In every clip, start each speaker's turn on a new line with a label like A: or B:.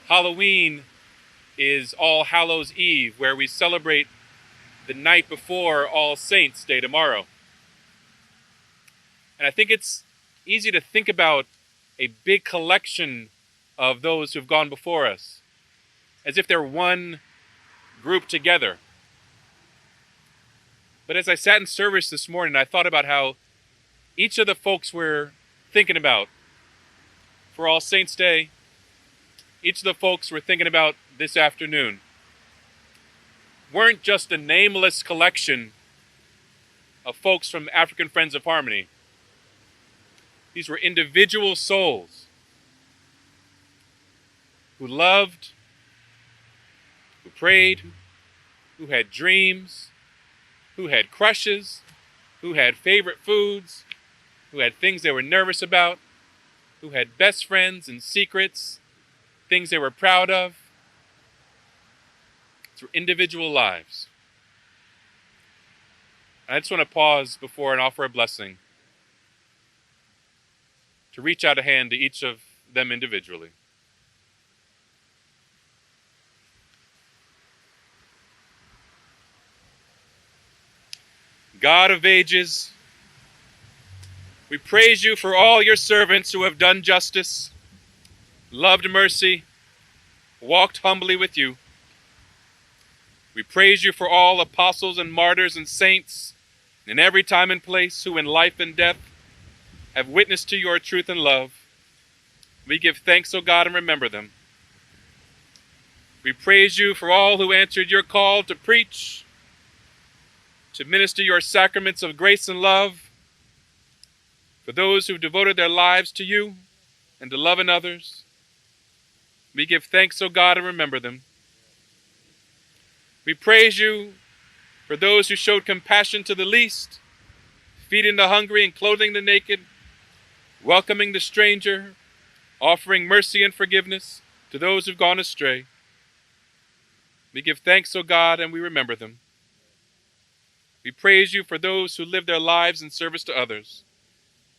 A: Halloween is All Hallows Eve, where we celebrate the night before All Saints' Day tomorrow. And I think it's easy to think about a big collection of those who've gone before us, as if they're one group together. But as I sat in service this morning, I thought about how each of the folks we're thinking about for All Saints' Day, each of the folks we're thinking about this afternoon, weren't just a nameless collection of folks from African Friends of Harmony. These were individual souls who loved, who prayed, who had dreams, who had crushes, who had favorite foods, who had things they were nervous about, who had best friends and secrets, things they were proud of. Through individual lives. I just want to pause before and offer a blessing to reach out a hand to each of them individually. God of ages, we praise you for all your servants who have done justice, loved mercy, walked humbly with you. We praise you for all apostles and martyrs and saints in every time and place who in life and death have witnessed to your truth and love. We give thanks, O God, and remember them. We praise you for all who answered your call to preach, to minister your sacraments of grace and love, for those who devoted their lives to you and to loving others. We give thanks, O God, and remember them. We praise you for those who showed compassion to the least, feeding the hungry and clothing the naked, welcoming the stranger, offering mercy and forgiveness to those who've gone astray. We give thanks, O God, and we remember them. We praise you for those who live their lives in service to others,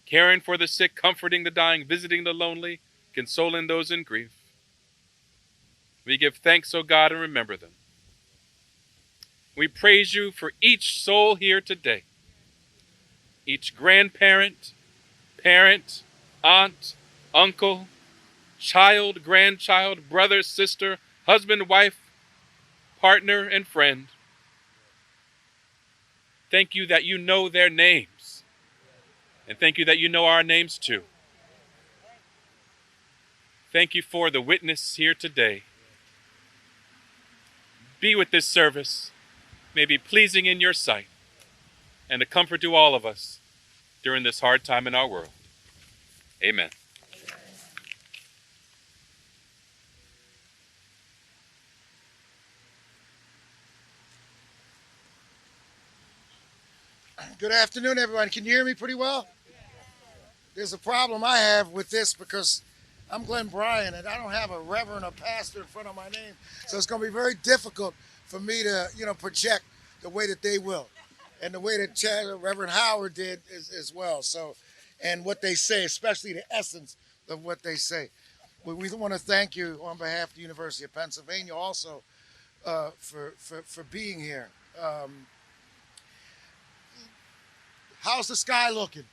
A: caring for the sick, comforting the dying, visiting the lonely, consoling those in grief. We give thanks, O God, and remember them. We praise you for each soul here today, each grandparent, parent, aunt, uncle, child, grandchild, brother, sister, husband, wife, partner, and friend. Thank you that you know their names, and thank you that you know our names too. Thank you for the witness here today. Be with this service. May be pleasing in your sight and a comfort to all of us during this hard time in our world. Amen.
B: Good afternoon, everyone. Can you hear me pretty well? There's a problem I have with this because I'm Glenn Bryan and I don't have a reverend or pastor in front of my name. So it's going to be very difficult for me to, project the way that they will and the way that Reverend Howard did as well. So, and what they say, especially the essence of what they say. We want to thank you on behalf of the University of Pennsylvania also for being here. How's the sky looking?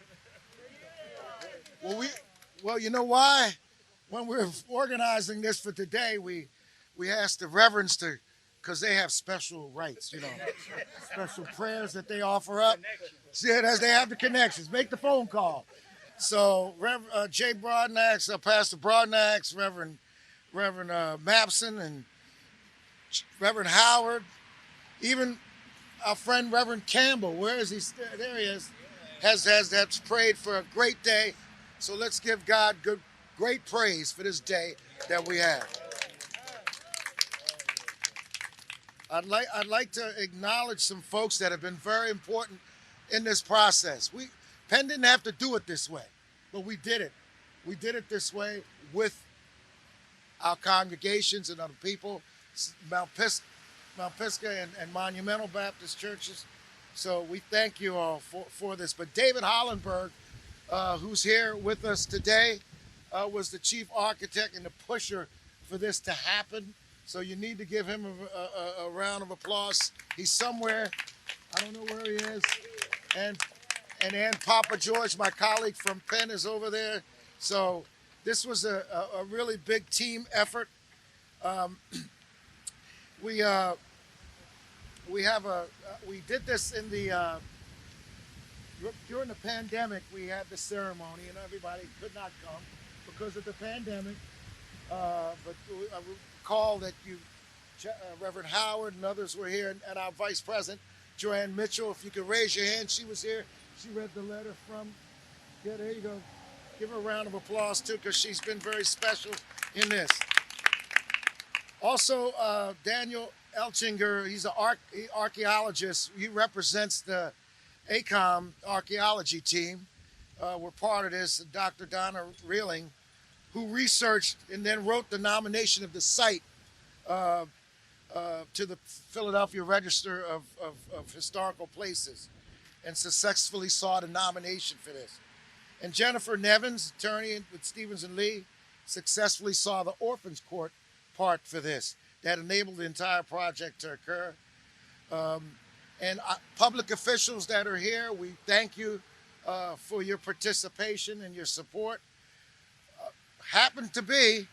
B: Well, you know why? When we were organizing this for today, we asked the reverends to, because they have special rights, special prayers that they offer up. See, as they have the connections, make the phone call. So, Jay Broadnax, Pastor Broadnax, Reverend Mapson, and Reverend Howard, even our friend Reverend Campbell, where is he? There he is. Has prayed for a great day. So let's give God great praise for this day that we have. I'd like to acknowledge some folks that have been very important in this process. Penn didn't have to do it this way, but we did it. We did it this way with our congregations and other people, Mount Pisgah and Monumental Baptist churches. So we thank you all for this. But David Hollenberg, who's here with us today, was the chief architect and the pusher for this to happen. So you need to give him a round of applause. He's somewhere. I don't know where he is. And Papa George, my colleague from Penn, is over there. So this was a really big team effort. We we did this in the during the pandemic. We had the ceremony, and everybody could not come because of the pandemic. But I recall that Reverend Howard and others were here, and our Vice President, Joanne Mitchell. If you could raise your hand, she was here. She read the letter from. Yeah, there you go. Give her a round of applause too, because she's been very special in this. Also, Daniel Elchinger, he's an archaeologist. He represents the ACOM archaeology team. We're part of this. Dr. Donna Reeling, who researched and then wrote the nomination of the site to the Philadelphia Register of Historical Places, and successfully saw the nomination for this. And Jennifer Nevins, attorney with Stevens and Lee, successfully saw the Orphans Court part for this. That enabled the entire project to occur. And public officials that are here, we thank you for your participation and your support. Happened to be,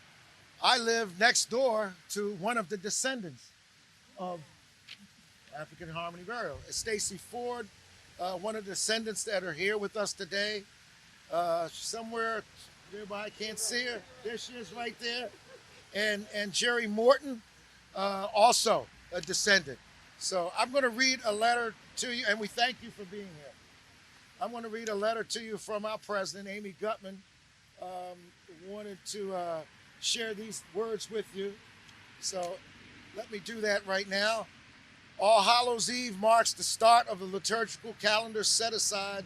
B: I live next door to one of the descendants of African Harmony Burial. It's Stacy Ford, one of the descendants that are here with us today. Somewhere nearby, I can't see her. There she is right there. And Jerry Morton, also a descendant. So I'm going to read a letter to you, and we thank you for being here. I'm going to read a letter to you from our president, Amy Gutmann. Wanted to share these words with you. So let me do that right now. All Hallows Eve marks the start of the liturgical calendar set aside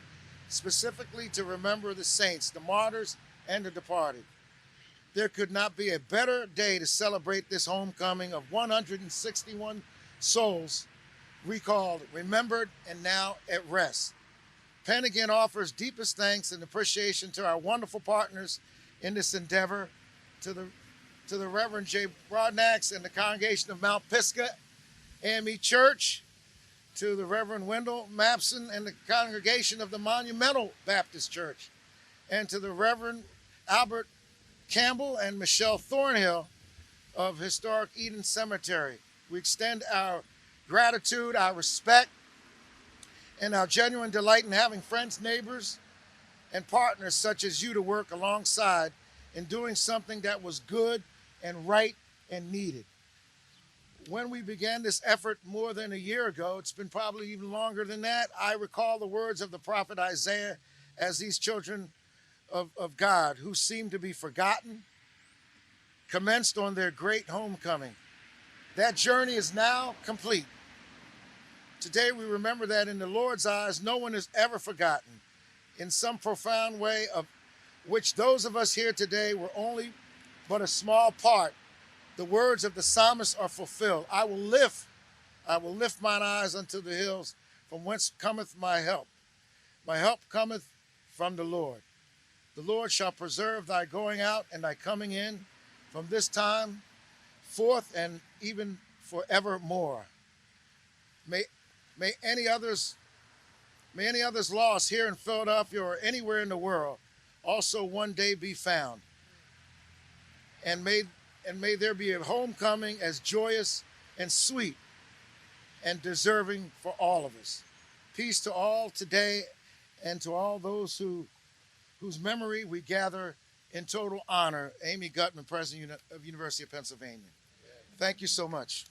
B: specifically to remember the saints, the martyrs, and the departed. There could not be a better day to celebrate this homecoming of 161 souls recalled, remembered, and now at rest. Penn again offers deepest thanks and appreciation to our wonderful partners in this endeavor, to the Reverend J. Broadnax and the congregation of Mount Pisgah AME Church, to the Reverend Wendell Mapson and the congregation of the Monumental Baptist Church, and to the Reverend Albert Campbell and Michelle Thornhill of Historic Eden Cemetery. We extend our gratitude, our respect, and our genuine delight in having friends, neighbors, and partners such as you to work alongside in doing something that was good and right and needed. When we began this effort more than a year ago, it's been probably even longer than that, I recall the words of the prophet Isaiah as these children of God who seemed to be forgotten commenced on their great homecoming. That journey is now complete. Today we remember that in the Lord's eyes, no one is ever forgotten. In some profound way of which those of us here today were only but a small part, the words of the psalmist are fulfilled. I will lift mine eyes unto the hills, from whence cometh my help. My help cometh from the Lord. The Lord shall preserve thy going out and thy coming in from this time forth and even forevermore. May any others lost here in Philadelphia or anywhere in the world also one day be found. And may there be a homecoming as joyous and sweet and deserving for all of us. Peace to all today and to all those whose memory we gather in total honor. Amy Gutmann, President of University of Pennsylvania. Thank you so much.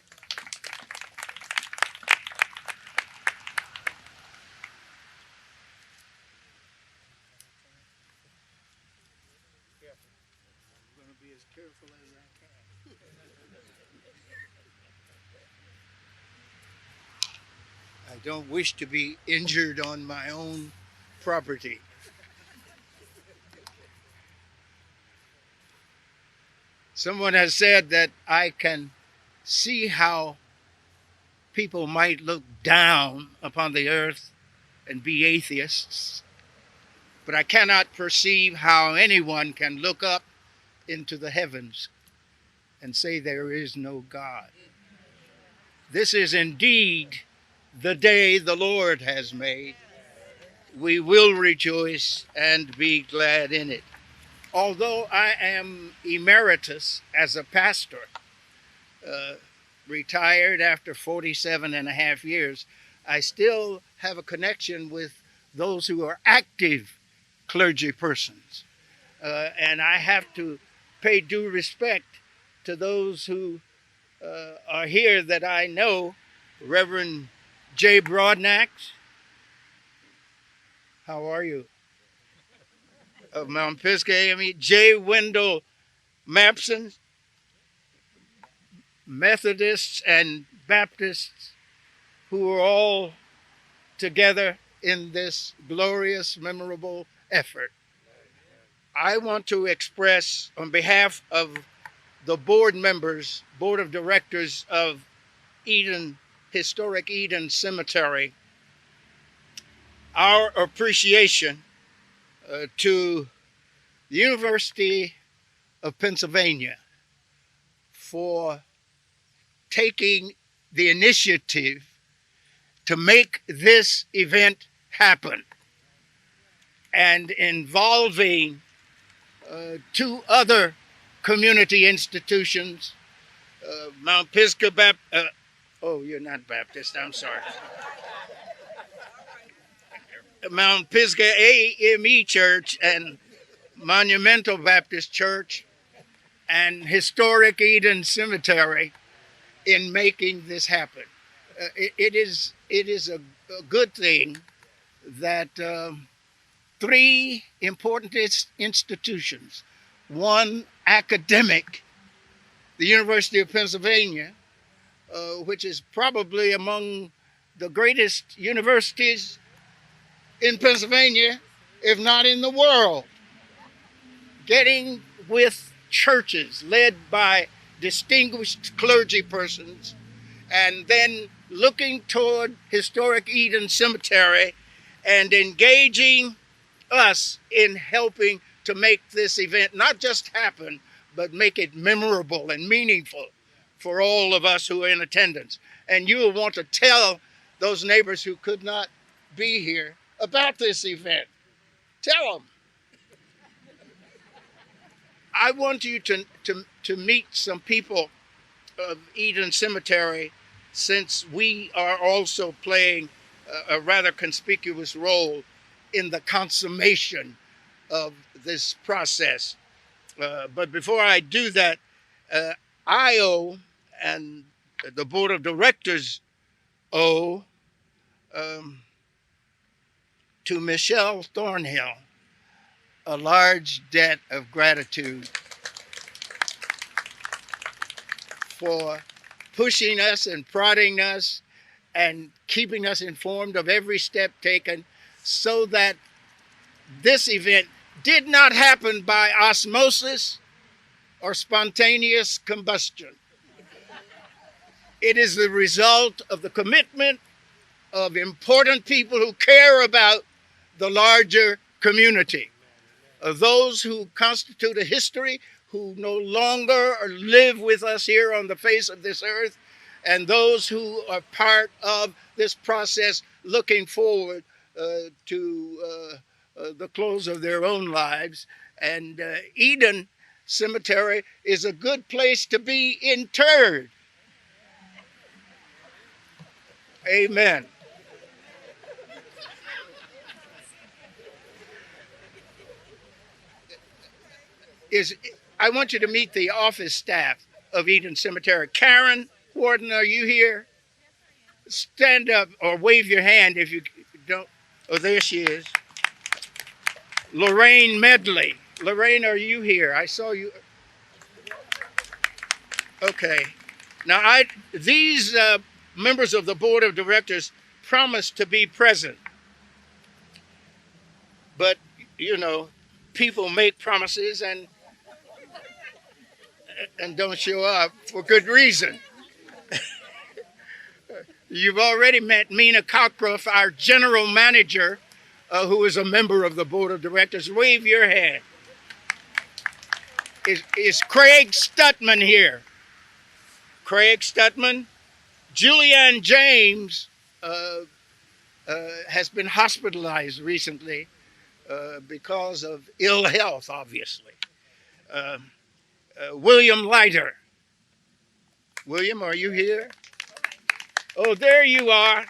C: I'm going to be as careful as I can. I don't wish to be injured on my own property. Someone has said that I can see how people might look down upon the earth and be atheists, but I cannot perceive how anyone can look up into the heavens and say there is no God. This is indeed the day the Lord has made. We will rejoice and be glad in it. Although I am emeritus as a pastor, retired after 47 and a half years, I still have a connection with those who are active clergy persons. And I have to pay due respect to those who are here that I know. Reverend Jay Broadnax, how are you? Of Mount Pisgah AME. J. Wendell Mapson, Methodists and Baptists, who are all together in this glorious, memorable effort. I want to express on behalf of the board members, board of directors of Historic Eden Cemetery, our appreciation to the University of Pennsylvania for taking the initiative to make this event happen and involving two other community institutions, Mount Pisgah Baptist. Oh, you're not Baptist, I'm sorry. Mount Pisgah AME Church and Monumental Baptist Church and Historic Eden Cemetery in making this happen. It is a good thing that three important institutions, one academic, the University of Pennsylvania, which is probably among the greatest universities in Pennsylvania, if not in the world, getting with churches led by distinguished clergy persons, and then looking toward Historic Eden Cemetery and engaging us in helping to make this event not just happen, but make it memorable and meaningful for all of us who are in attendance. And you will want to tell those neighbors who could not be here about this event. Tell them. I want you to meet some people of Eden Cemetery, since we are also playing a rather conspicuous role in the consummation of this process. But before I do that, I owe, and the board of directors owe, to Michelle Thornhill a large debt of gratitude for pushing us and prodding us and keeping us informed of every step taken, so that this event did not happen by osmosis or spontaneous combustion. It is the result of the commitment of important people who care about the larger community, of those who constitute a history, who no longer live with us here on the face of this earth, and those who are part of this process looking forward to the close of their own lives. And Eden Cemetery is a good place to be interred. Amen. I want you to meet the office staff of Eden Cemetery. Karen Warden, are you here? Stand up or wave your hand if you don't. Oh, there she is. Lorraine Medley. Lorraine, are you here? I saw you. Okay. Now, these members of the board of directors promised to be present. But, you know, people make promises and don't show up for good reason. You've already met Mina Cockcroft, our general manager, who is a member of the board of directors. Wave your hand. Is Craig Stutman here? Craig Stutman. Julianne James has been hospitalized recently because of ill health, obviously. William Leiter. William, are you here? Oh, there you are.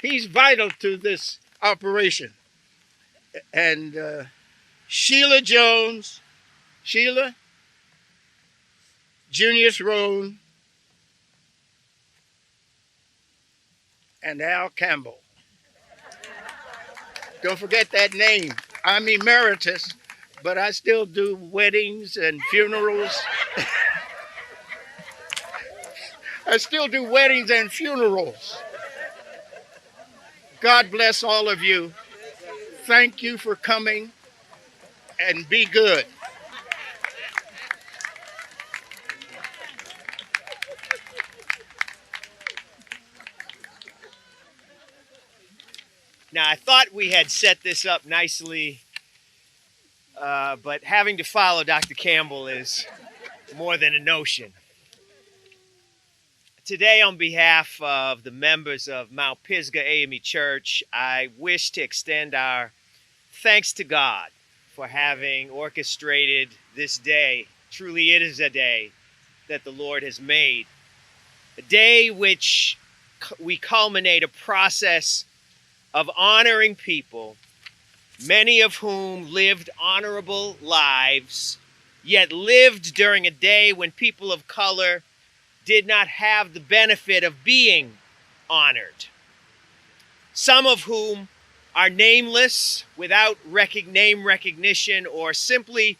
C: He's vital to this operation. And Sheila Jones, Sheila, Junius Roan, and Al Campbell. Don't forget that name. I'm emeritus, but I still do weddings and funerals. I still do weddings and funerals. God bless all of you. Thank you for coming, and be good.
D: Now, I thought we had set this up nicely, but having to follow Dr. Campbell is more than a notion. Today, on behalf of the members of Mount Pisgah AME Church, I wish to extend our thanks to God for having orchestrated this day. Truly, it is a day that the Lord has made. A day which we culminate a process of honoring people, many of whom lived honorable lives, yet lived during a day when people of color did not have the benefit of being honored. Some of whom are nameless, without name recognition, or simply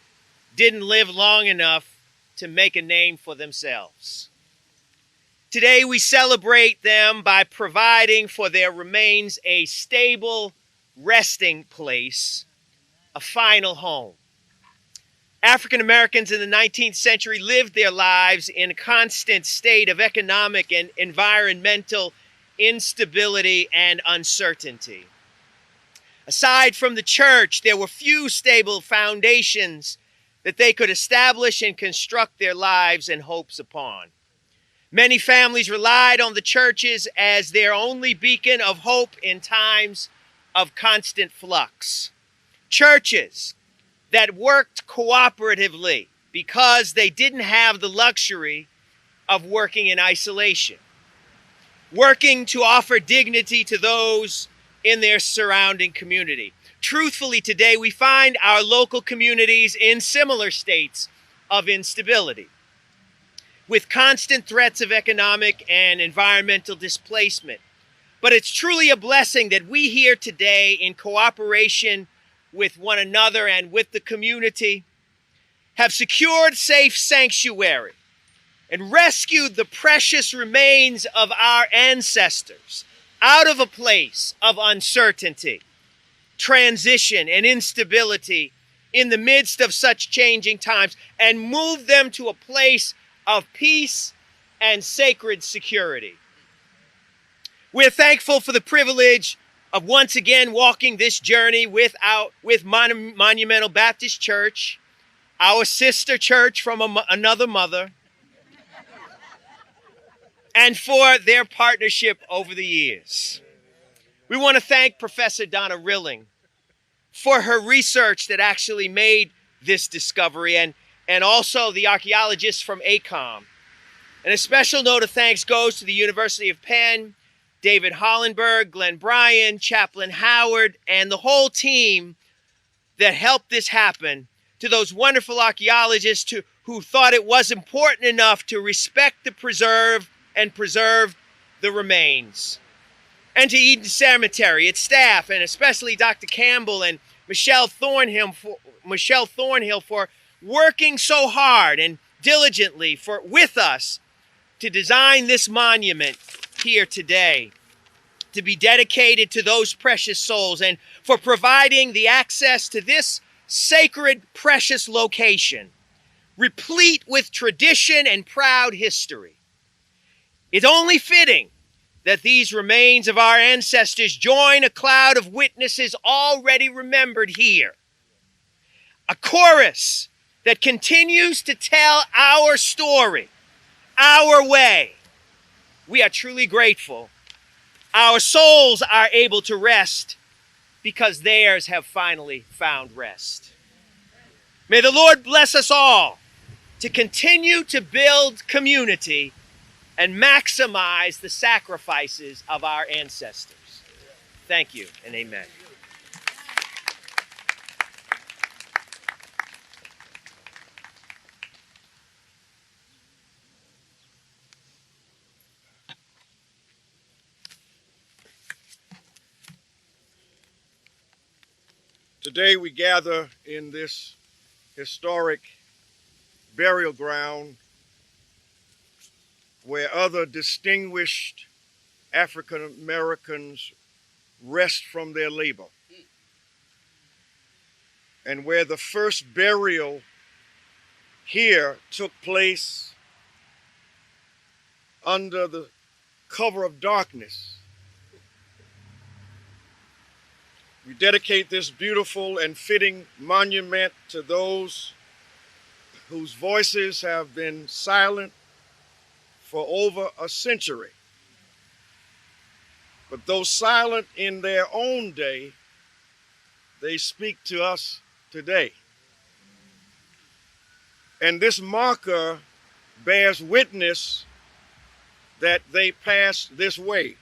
D: didn't live long enough to make a name for themselves. Today we celebrate them by providing for their remains a stable resting place, a final home. African Americans in the 19th century lived their lives in a constant state of economic and environmental instability and uncertainty. Aside from the church, there were few stable foundations that they could establish and construct their lives and hopes upon. Many families relied on the churches as their only beacon of hope in times of constant flux. Churches that worked cooperatively because they didn't have the luxury of working in isolation, working to offer dignity to those in their surrounding community. Truthfully, today we find our local communities in similar states of instability, with constant threats of economic and environmental displacement. But it's truly a blessing that we here today, in cooperation with one another and with the community, have secured safe sanctuary and rescued the precious remains of our ancestors out of a place of uncertainty, transition, and instability in the midst of such changing times, and moved them to a place of peace and sacred security. We're thankful for the privilege of once again walking this journey with Monumental Baptist Church, our sister church from another mother, and for their partnership over the years. We want to thank Professor Donna Rilling for her research that actually made this discovery, and also the archaeologists from ACOM. And a special note of thanks goes to the University of Penn, David Hollenberg, Glenn Bryan, Chaplain Howard, and the whole team that helped this happen, to those wonderful archaeologists who thought it was important enough to respect the preserve the remains. And to Eden Cemetery, its staff, and especially Dr. Campbell and Michelle Thornhill for working so hard and diligently with us to design this monument here today, to be dedicated to those precious souls, and for providing the access to this sacred, precious location, replete with tradition and proud history. It's only fitting that these remains of our ancestors join a cloud of witnesses already remembered here. A chorus that continues to tell our story, our way. We are truly grateful. Our souls are able to rest because theirs have finally found rest. May the Lord bless us all to continue to build community and maximize the sacrifices of our ancestors. Thank you and amen.
E: Today we gather in this historic burial ground where other distinguished African Americans rest from their labor, and where the first burial here took place under the cover of darkness. We dedicate this beautiful and fitting monument to those whose voices have been silent for over a century. But though silent in their own day, they speak to us today. And this marker bears witness that they passed this way.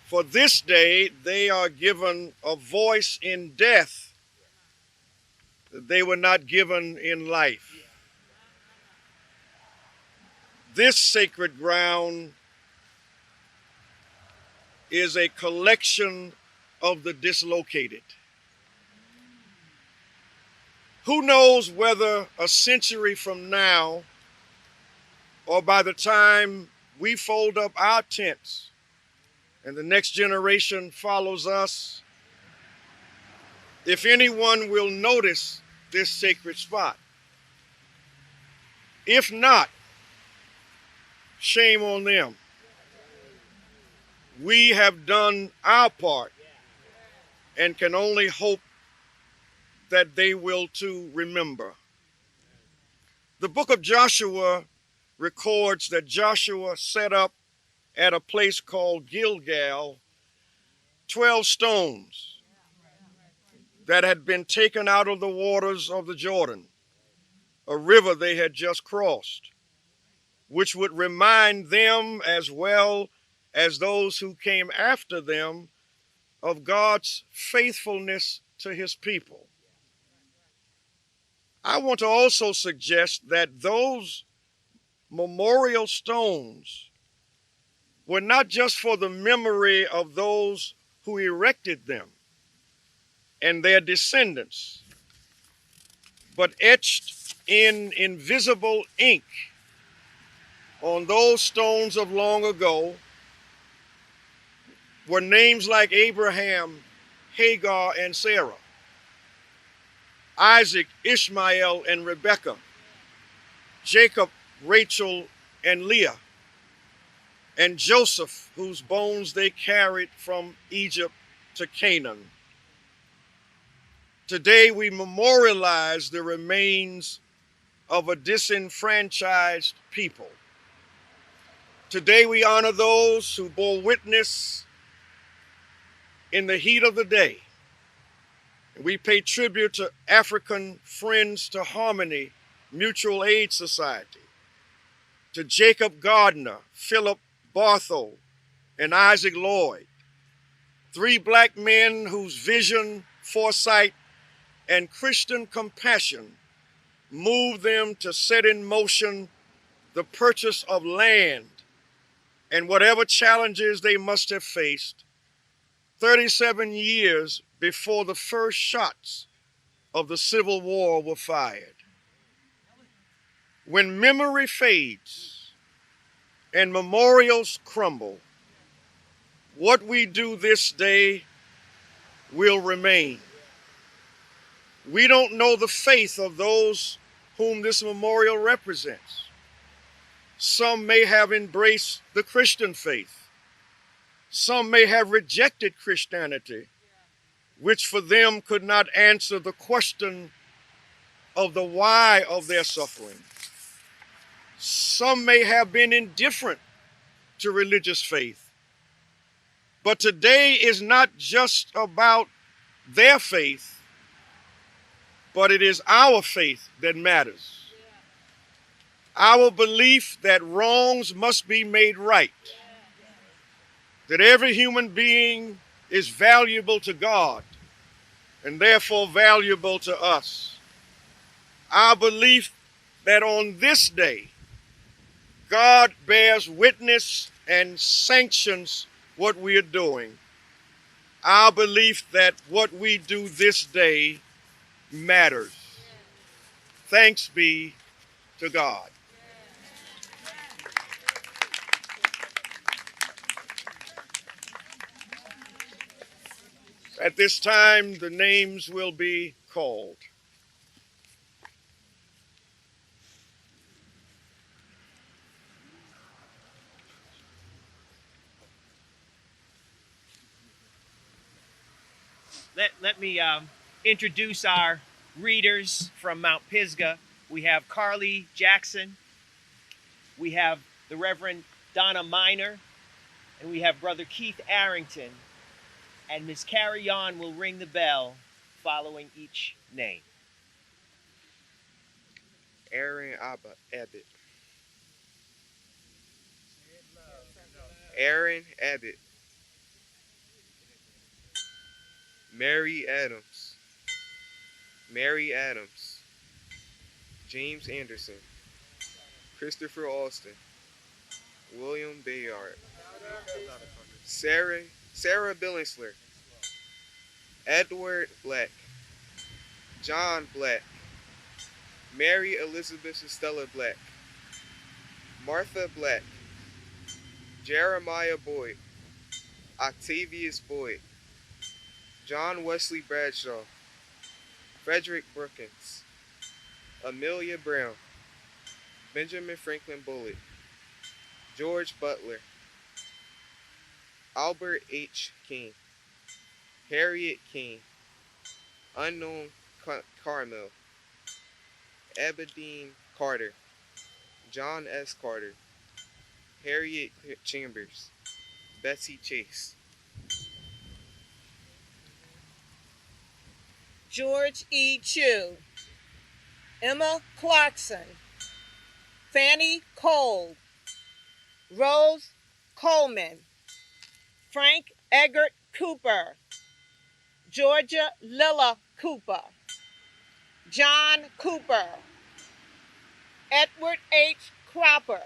E: For this day, they are given a voice in death that they were not given in life. This sacred ground is a collection of the dislocated. Who knows whether a century from now, or by the time we fold up our tents, and the next generation follows us, if anyone will notice this sacred spot. If not, shame on them. We have done our part and can only hope that they will too remember. The book of Joshua records that Joshua set up at a place called Gilgal 12 stones that had been taken out of the waters of the Jordan, a river they had just crossed, which would remind them as well as those who came after them of God's faithfulness to his people. I want to also suggest that those memorial stones were not just for the memory of those who erected them and their descendants, but etched in invisible ink on those stones of long ago were names like Abraham, Hagar, and Sarah, Isaac, Ishmael, and Rebekah, Jacob, Rachel, and Leah, and Joseph, whose bones they carried from Egypt to Canaan. Today we memorialize the remains of a disenfranchised people. Today we honor those who bore witness in the heat of the day. We pay tribute to African Friends to Harmony Mutual Aid Society, to Jacob Gardner, Philip Barthow, and Isaac Lloyd, 3 Black men whose vision, foresight, and Christian compassion moved them to set in motion the purchase of land and whatever challenges they must have faced 37 years before the first shots of the Civil War were fired. When memory fades and memorials crumble, what we do this day will remain. We don't know the faith of those whom this memorial represents. Some may have embraced the Christian faith. Some may have rejected Christianity, which for them could not answer the question of the why of their suffering. Some may have been indifferent to religious faith. But today is not just about their faith, but it is our faith that matters. Our belief that wrongs must be made right, that every human being is valuable to God and therefore valuable to us. Our belief that on this day, God bears witness and sanctions what we are doing. Our belief that what we do this day matters. Thanks be to God. At this time, the names will be called.
D: Let me introduce our readers from Mount Pisgah. We have Carly Jackson, we have the Reverend Donna Miner, and we have Brother Keith Arrington. And Miss Carrie Yon will ring the bell following each name.
F: Aaron Abbott. Aaron Abbott. Mary Adams. Mary Adams. James Anderson. Christopher Alston. William Bayard. Sarah Billingsler. Edward Black. John Black. Mary Elizabeth Estella Black. Martha Black. Jeremiah Boyd. Octavius Boyd. John Wesley Bradshaw. Frederick Brookins. Amelia Brown. Benjamin Franklin Bullitt. George Butler. Albert H. King. Harriet King. Unknown Carmel. Aberdeen Carter. John S. Carter. Harriet Chambers. Betsy Chase.
G: George E. Chu, Emma Clarkson, Fannie Cole, Rose Coleman, Frank Eggert Cooper, Georgia Lilla Cooper, John Cooper, Edward H. Cropper,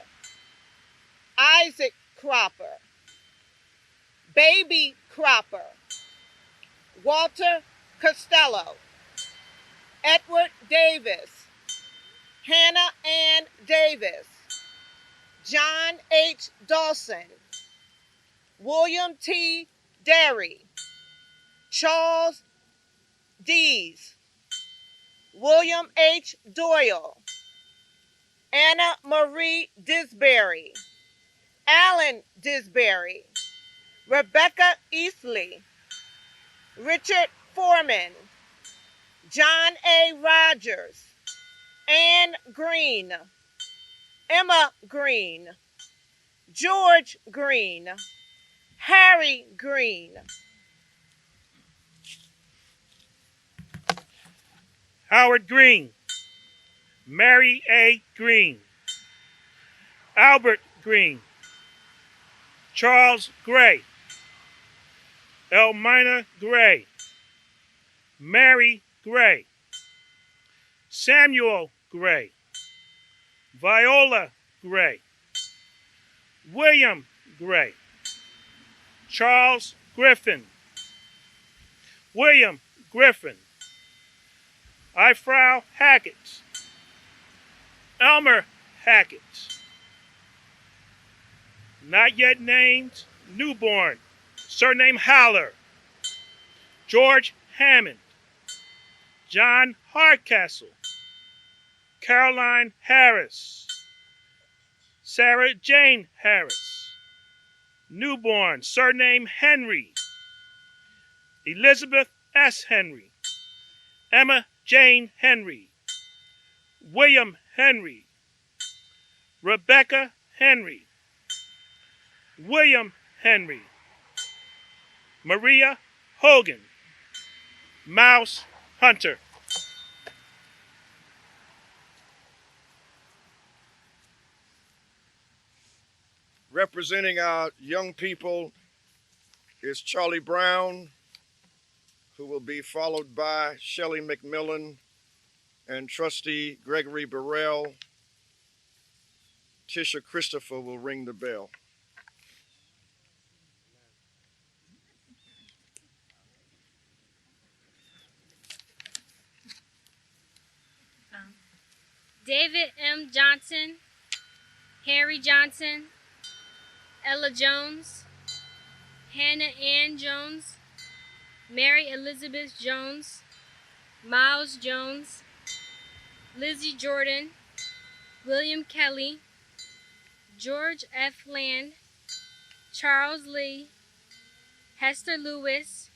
G: Isaac Cropper, Baby Cropper, Walter Costello, Edward Davis, Hannah Ann Davis, John H. Dawson, William T. Derry, Charles Dees, William H. Doyle, Anna Marie Disbury, Alan Disbury, Rebecca Eastley, Richard Foreman, John A. Rogers, Anne Green, Emma Green, George Green, Harry Green,
H: Howard Green, Mary A. Green, Albert Green, Charles Gray, Elmina Gray, Mary Gray, Samuel Gray, Viola Gray, William Gray, Charles Griffin, William Griffin, Ifrau Hackett, Elmer Hackett, not yet named, newborn, surname Haller, George Hammond, John Hardcastle, Caroline Harris, Sarah Jane Harris, newborn, surname Henry, Elizabeth S. Henry, Emma Jane Henry, William Henry, Rebecca Henry, William Henry, Maria Hogan, Mouse Hunter.
E: Representing our young people is Charlie Brown, who will be followed by Shelley McMillan and Trustee Gregory Burrell. Tisha Christopher will ring the bell.
I: David M. Johnson, Harry Johnson, Ella Jones, Hannah Ann Jones, Mary Elizabeth Jones, Miles Jones, Lizzie Jordan, William Kelly, George F. Land, Charles Lee, Hester Lewis,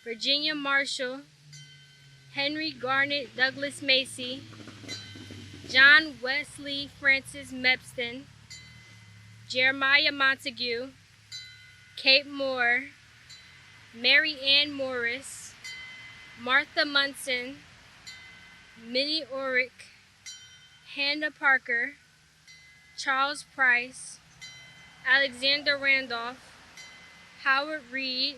I: Virginia Marshall, Henry Garnet Douglas Macy, John Wesley Francis Mepston, Jeremiah Montague, Kate Moore, Mary Ann Morris, Martha Munson, Minnie Orick, Hannah Parker, Charles Price, Alexander Randolph, Howard Reed,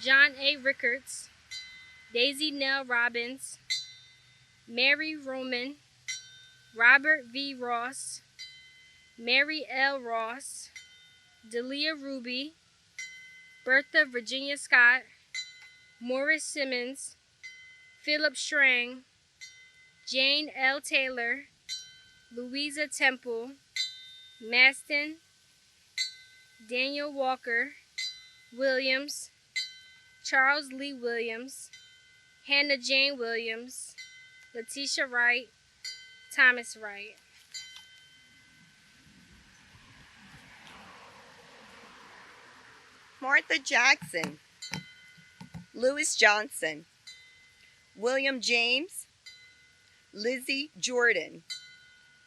I: John A. Rickards, Daisy Nell Robbins, Mary Roman, Robert V. Ross, Mary L. Ross, Delia Ruby, Bertha Virginia Scott, Morris Simmons, Philip Schrang, Jane L. Taylor, Louisa Temple, Maston, Daniel Walker, Williams, Charles Lee Williams, Hannah Jane Williams, Letitia Wright, Thomas Wright.
J: Martha Jackson, Louis Johnson, William James, Lizzie Jordan,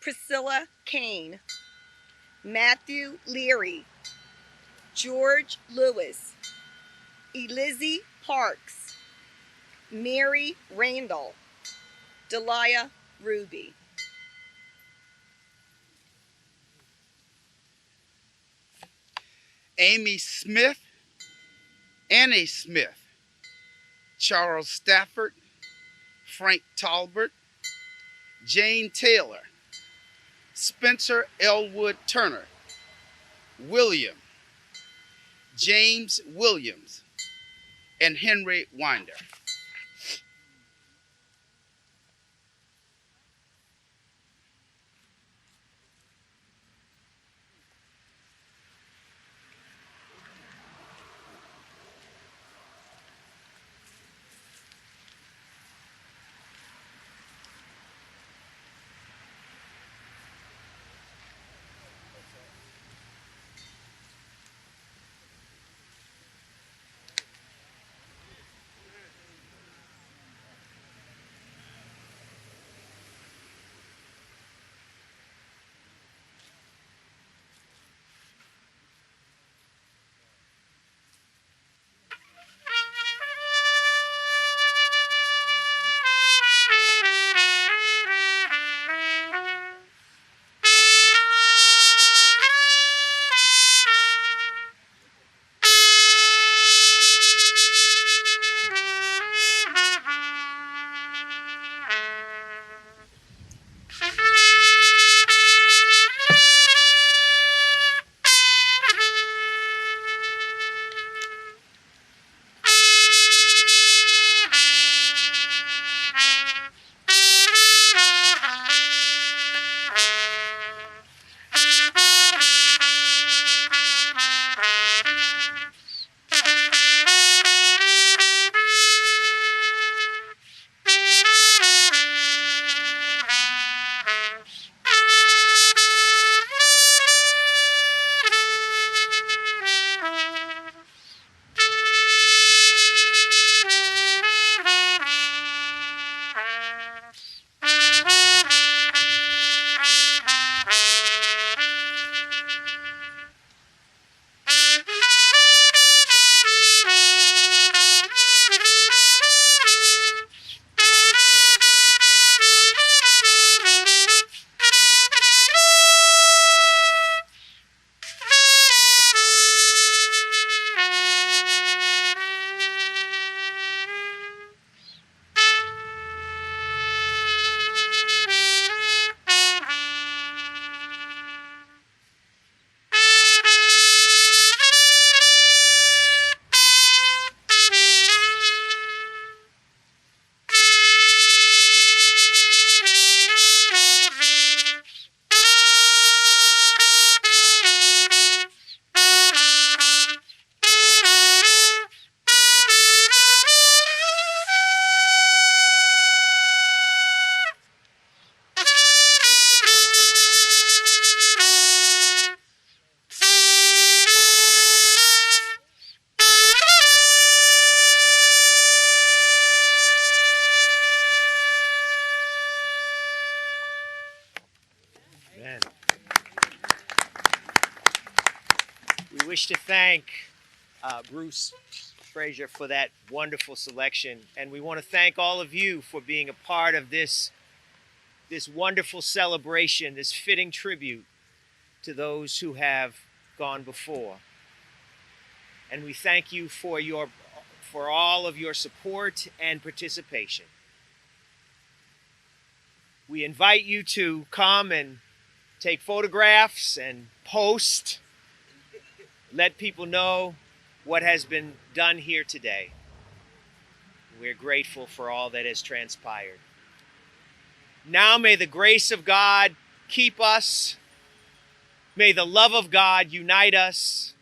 J: Priscilla Kane, Matthew Leary, George Lewis, Elizzie Parks, Mary Randall, Delia Ruby.
K: Amy Smith, Annie Smith, Charles Stafford, Frank Talbert, Jane Taylor, Spencer Elwood Turner, William, James Williams, and Henry Winder.
D: wish to thank Bruce Frazier for that wonderful selection. And we want to thank all of you for being a part of this wonderful celebration, this fitting tribute to those who have gone before. And we thank you for all of your support and participation. We invite you to come and take photographs and post. Let people know what has been done here today. We're grateful for all that has transpired. Now may the grace of God keep us. May the love of God unite us.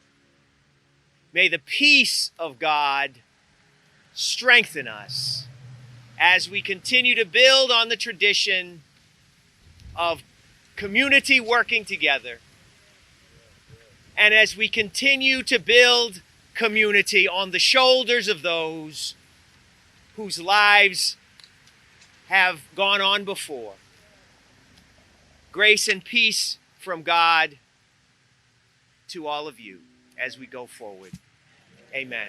D: May the peace of God strengthen us as we continue to build on the tradition of community working together. And as we continue to build community on the shoulders of those whose lives have gone on before. Grace and peace from God to all of you as we go forward. Amen.